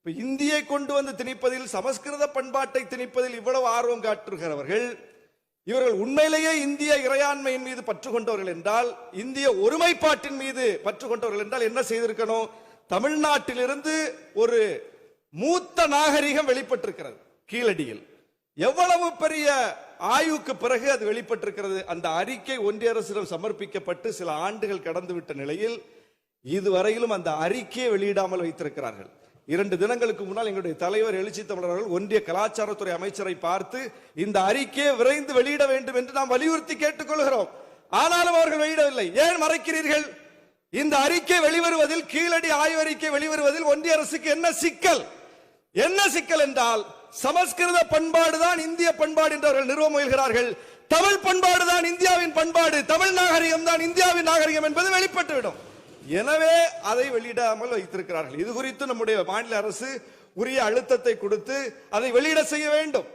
இந்தியை கொண்டு வந்து திணிப்பதில், சமஸ்கிருத பண்பாட்டை திணிப்பதில் இவ்வளவு ஆர்வம் காட்டுகிறவர்கள், இவர்கள் உண்மையிலேயே இந்திய இறையாண்மையின் மீது பற்று கொண்டவர்கள் என்றால், இந்திய ஒருமைப்பாட்டின் மீது பற்று கொண்டவர்கள் என்றால் என்ன செய்திருக்கணும்? தமிழ்நாட்டிலிருந்து ஒரு மூத்த நாகரிகம் வெளிப்பட்டிருக்கிறது. கீழடியில் எவ்வளவு பெரிய ஆய்வுக்கு பிறகு அது வெளிப்பட்டிருக்கிறது. அந்த அறிக்கை ஒன்றிய அரசிடம் சமர்ப்பிக்கப்பட்டு சில ஆண்டுகள் கடந்துவிட்ட நிலையில் இதுவரையிலும் அந்த அறிக்கையை வெளியிடாமல் வைத்திருக்கிறார்கள். 2 தினங்களுக்கு முன்னால் எங்களுடைய தலைவர் எழுச்சி தமிழர்கள் ஒன்றிய கலாச்சாரத்துறை அமைச்சரை பார்த்து இந்த அறிக்கையை விரைந்து வெளியிட வேண்டும் என்று நாம் வலியுறுத்தி கேட்டுக்கொள்கிறோம். ஆனாலும் அவர்கள் வெளியிடவில்லை. ஏன் மறைக்கிறீர்கள்? இந்த அறிக்கை வெளிவருவதில், கீழடி ஆய்வறிக்கை வெளிவருவதில் ஒன்றிய அரசுக்கு என்ன சிக்கல்? என்ன சிக்கல் என்றால், சமஸ்கிருத பண்பாடு தான் இந்திய பண்பாடு என்று அவர்கள் நிறுவ முயல்கிறார்கள். தமிழ் பண்பாடு தான் இந்தியாவின் பண்பாடு, தமிழ் நாகரிகம் தான் இந்தியாவின் நாகரிகம் என்பது வெளிப்பட்டுவிடும். எனவே அதை வெளியிடாமல் வைத்திருக்கிறார்கள். இது குறித்து நம்முடைய மாநில அரசு உரிய அழுத்தத்தை கொடுத்து அதை வெளியிட செய்ய வேண்டும்.